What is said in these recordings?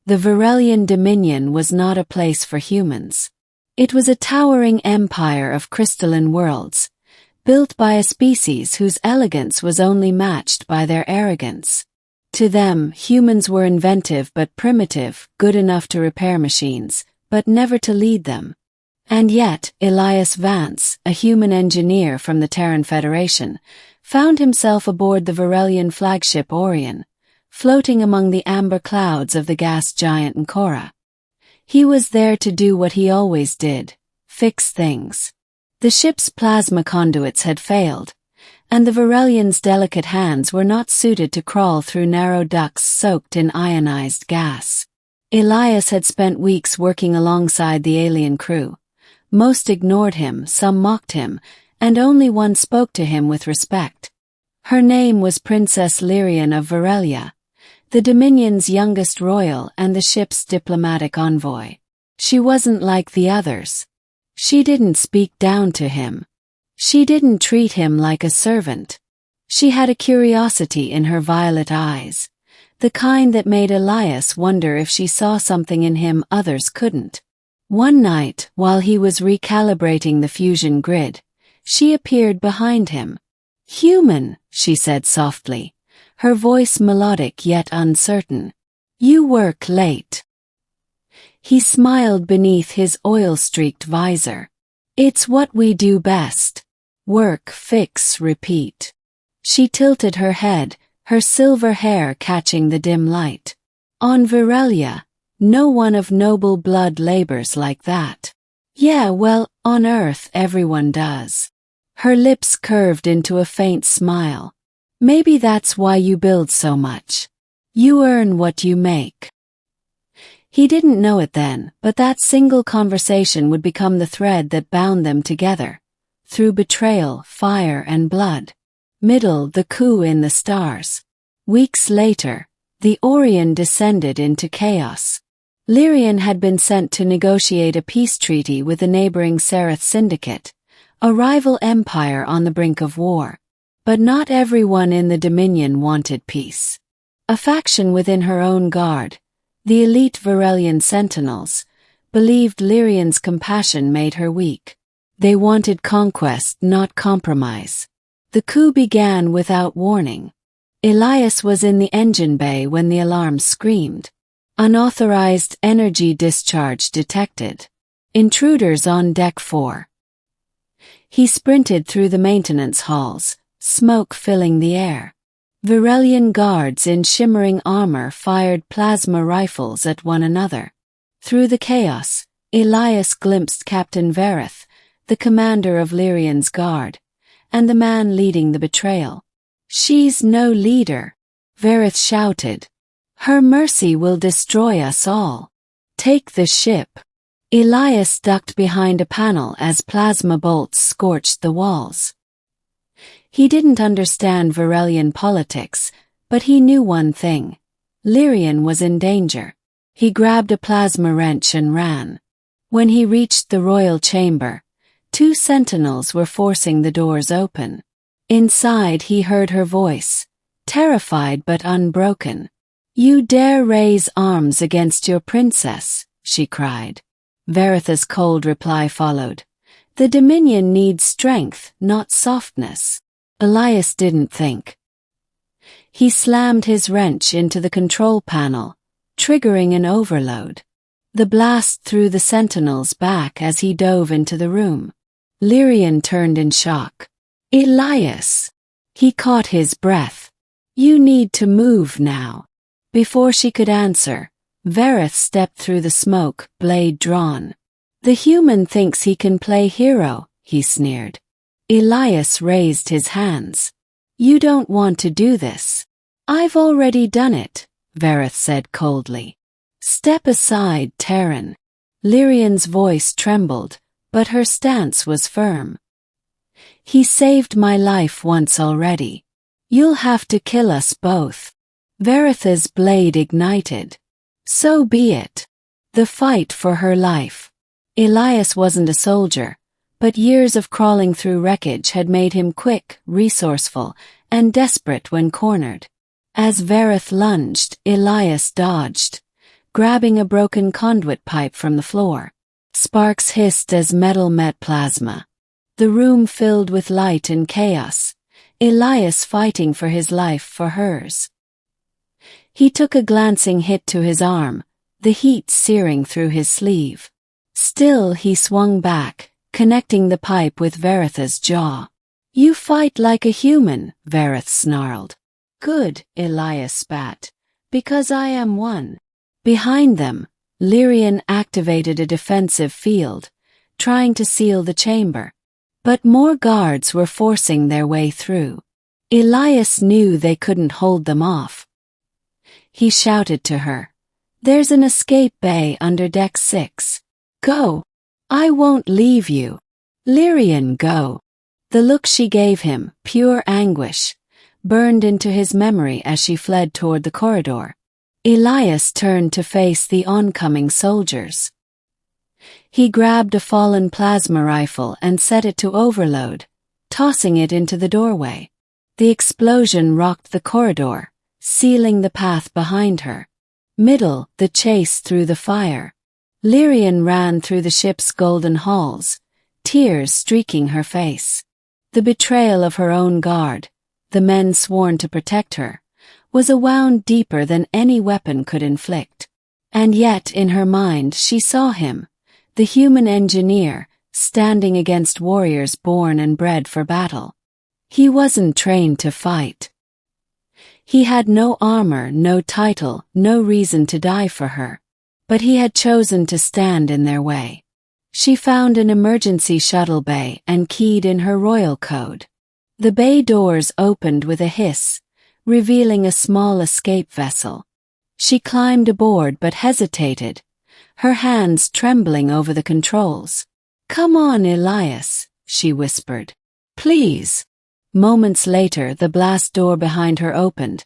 The Varelian Dominion was not a place for humans. It was a towering empire of crystalline worlds, built by a species whose elegance was only matched by their arrogance. To them, humans were inventive but primitive, good enough to repair machines, but never to lead them. And yet, Elias Vance, a human engineer from the Terran Federation, found himself aboard the Varelian flagship Orion, floating among the amber clouds of the gas giant Ancora. He was there to do what he always did: fix things. The ship's plasma conduits had failed, and the Varelians' delicate hands were not suited to crawl through narrow ducts soaked in ionized gas. Elias had spent weeks working alongside the alien crew. Most ignored him, some mocked him, and only one spoke to him with respect. Her name was Princess Lyrian of Varelia, the Dominion's youngest royal and the ship's diplomatic envoy. She wasn't like the others. She didn't speak down to him. She didn't treat him like a servant. She had a curiosity in her violet eyes, the kind that made Elias wonder if she saw something in him others couldn't. One night, while he was recalibrating the fusion grid, she appeared behind him. "Human," she said softly, her voice melodic yet uncertain. "You work late." He smiled beneath his oil-streaked visor. "It's what we do best. Work, fix, repeat." She tilted her head, her silver hair catching the dim light. "On Varelia, no one of noble blood labors like that." "Yeah, well, on Earth everyone does." Her lips curved into a faint smile. "Maybe that's why you build so much. You earn what you make." He didn't know it then, but that single conversation would become the thread that bound them together. Through betrayal, fire, and blood. Middle, the coup in the stars. Weeks later, the Orion descended into chaos. Lyrian had been sent to negotiate a peace treaty with the neighboring Sereth Syndicate, a rival empire on the brink of war. But not everyone in the Dominion wanted peace. A faction within her own guard, the elite Varelian Sentinels, believed Lyrian's compassion made her weak. They wanted conquest, not compromise. The coup began without warning. Elias was in the engine bay when the alarm screamed. Unauthorized energy discharge detected. Intruders on Deck 4. He sprinted through the maintenance halls, smoke filling the air. Varelian guards in shimmering armor fired plasma rifles at one another. Through the chaos, Elias glimpsed Captain Verith, the commander of Lyrian's guard, and the man leading the betrayal. "She's no leader," Verith shouted. "Her mercy will destroy us all. Take the ship." Elias ducked behind a panel as plasma bolts scorched the walls. He didn't understand Varelian politics, but he knew one thing. Lyrian was in danger. He grabbed a plasma wrench and ran. When he reached the royal chamber, 2 sentinels were forcing the doors open. Inside he heard her voice, terrified but unbroken. "You dare raise arms against your princess," she cried. Veritha's cold reply followed. "The Dominion needs strength, not softness." Elias didn't think. He slammed his wrench into the control panel, triggering an overload. The blast threw the sentinels back as he dove into the room. Lyrian turned in shock. "Elias!" He caught his breath. "You need to move now." Before she could answer, Verith stepped through the smoke, blade drawn. "The human thinks he can play hero," he sneered. Elias raised his hands. "You don't want to do this." "I've already done it," Verith said coldly. "Step aside, Terran." Lyrian's voice trembled, but her stance was firm. "He saved my life once already. You'll have to kill us both." Veritha's blade ignited. "So be it." The fight for her life. Elias wasn't a soldier, but years of crawling through wreckage had made him quick, resourceful, and desperate when cornered. As Verith lunged, Elias dodged. grabbing a broken conduit pipe from the floor. Sparks hissed as metal met plasma. The room filled with light and chaos, Elias fighting for his life for hers. He took a glancing hit to his arm, the heat searing through his sleeve. Still he swung back, connecting the pipe with Veritha's jaw. "You fight like a human," Verith snarled. "Good," Elias spat, "because I am one." Behind them, Lyrian activated a defensive field, trying to seal the chamber. But more guards were forcing their way through. Elias knew they couldn't hold them off. He shouted to her, "There's an escape bay under deck 6. Go. I won't leave you. Lyrian, go." The look she gave him, pure anguish, burned into his memory as she fled toward the corridor. Elias turned to face the oncoming soldiers. He grabbed a fallen plasma rifle and set it to overload, tossing it into the doorway. The explosion rocked the corridor, sealing the path behind her. Middle, the chase through the fire. Lyrian ran through the ship's golden halls, tears streaking her face. The betrayal of her own guard, the men sworn to protect her, was a wound deeper than any weapon could inflict. And yet in her mind she saw him, the human engineer, standing against warriors born and bred for battle. He wasn't trained to fight. He had no armor, no title, no reason to die for her. But he had chosen to stand in their way. She found an emergency shuttle bay and keyed in her royal code. The bay doors opened with a hiss, revealing a small escape vessel. She climbed aboard but hesitated, her hands trembling over the controls. "Come on, Elias," she whispered. "Please." Moments later, the blast door behind her opened,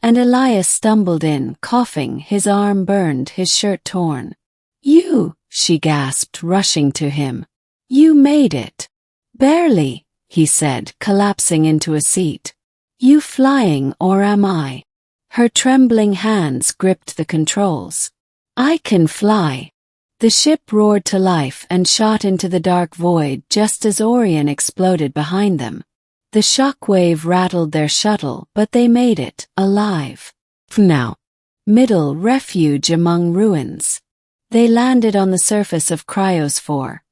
and Elias stumbled in, coughing, his arm burned, his shirt torn. "You," she gasped, rushing to him. "You made it." "Barely," he said, collapsing into a seat. "You flying, or am I?" Her trembling hands gripped the controls. "I can fly." The ship roared to life and shot into the dark void just as Orion exploded behind them. The shockwave rattled their shuttle, but they made it, alive. Now. Middle, refuge among ruins. They landed on the surface of Cryos 4,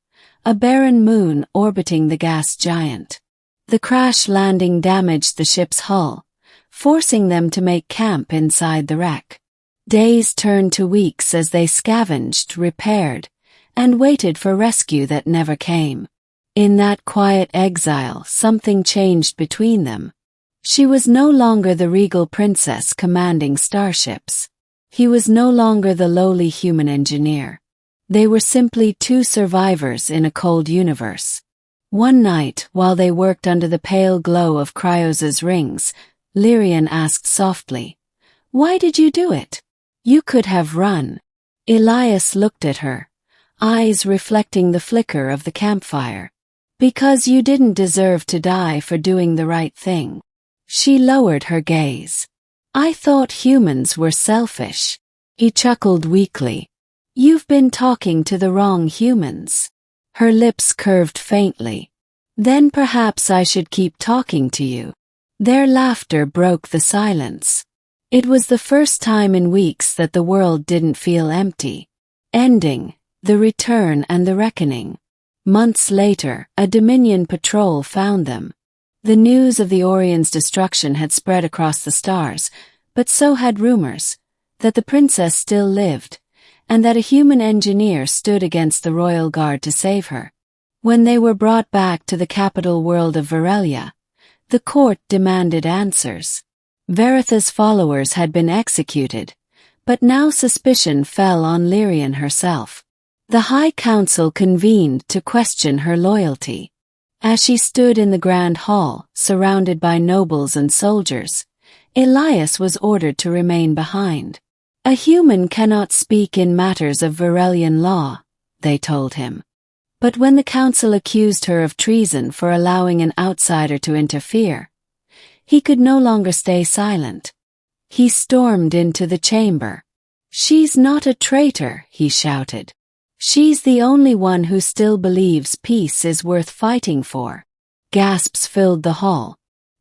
a barren moon orbiting the gas giant. The crash landing damaged the ship's hull, forcing them to make camp inside the wreck. Days turned to weeks as they scavenged, repaired, and waited for rescue that never came. In that quiet exile, something changed between them. She was no longer the regal princess commanding starships. He was no longer the lowly human engineer. They were simply two survivors in a cold universe. One night, while they worked under the pale glow of Cryos's rings, Lyrian asked softly, "Why did you do it? You could have run." Elias looked at her, eyes reflecting the flicker of the campfire. "Because you didn't deserve to die for doing the right thing." She lowered her gaze. "I thought humans were selfish." He chuckled weakly. "You've been talking to the wrong humans." Her lips curved faintly. "Then perhaps I should keep talking to you." Their laughter broke the silence. It was the first time in weeks that the world didn't feel empty. Ending, the return and the reckoning. Months later, a Dominion patrol found them. The news of the Orion's destruction had spread across the stars, but so had rumors that the princess still lived, and that a human engineer stood against the royal guard to save her. When they were brought back to the capital world of Verelia, the court demanded answers. Veritha's followers had been executed, but now suspicion fell on Lyrian herself. The High Council convened to question her loyalty. As she stood in the Grand Hall, surrounded by nobles and soldiers, Elias was ordered to remain behind. "A human cannot speak in matters of Verelian law," they told him. But when the council accused her of treason for allowing an outsider to interfere, he could no longer stay silent. He stormed into the chamber. "She's not a traitor," he shouted. "She's the only one who still believes peace is worth fighting for." Gasps filled the hall.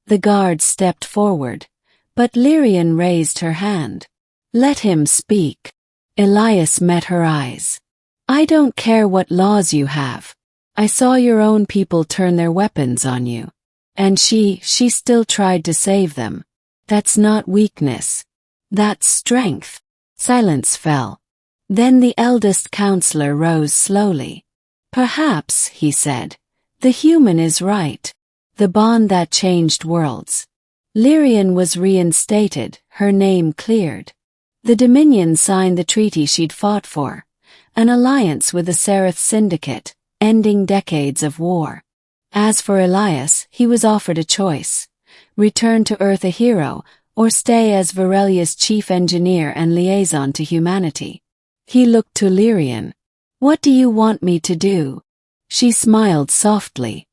The guards stepped forward, but Lyrian raised her hand. "Let him speak." Elias met her eyes. "I don't care what laws you have. I saw your own people turn their weapons on you. And she still tried to save them. That's not weakness. That's strength." Silence fell. Then the eldest counselor rose slowly. "Perhaps," he said, "the human is right. The bond that changed worlds." Lyrian was reinstated, her name cleared. The Dominion signed the treaty she'd fought for, an alliance with the Seraph Syndicate, ending decades of war. As for Elias, he was offered a choice: return to Earth a hero, or stay as Varelia's chief engineer and liaison to humanity. He looked to Lyrian. "What do you want me to do?" She smiled softly.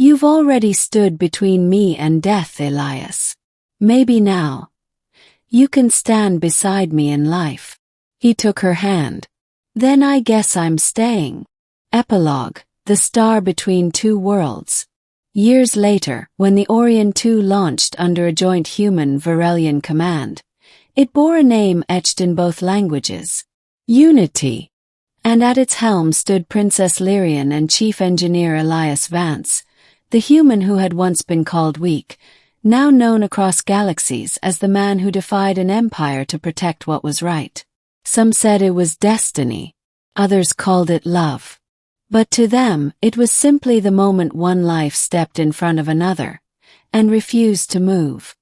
"You've already stood between me and death, Elias. Maybe now you can stand beside me in life." He took her hand. "Then I guess I'm staying." Epilogue: The Star Between Two Worlds. Years later, when the Orion II launched under a joint human-Varelian command, it bore a name etched in both languages: Unity. And at its helm stood Princess Lyrian and Chief Engineer Elias Vance, the human who had once been called weak, now known across galaxies as the man who defied an empire to protect what was right. Some said it was destiny. Others called it love. But to them, it was simply the moment one life stepped in front of another and refused to move.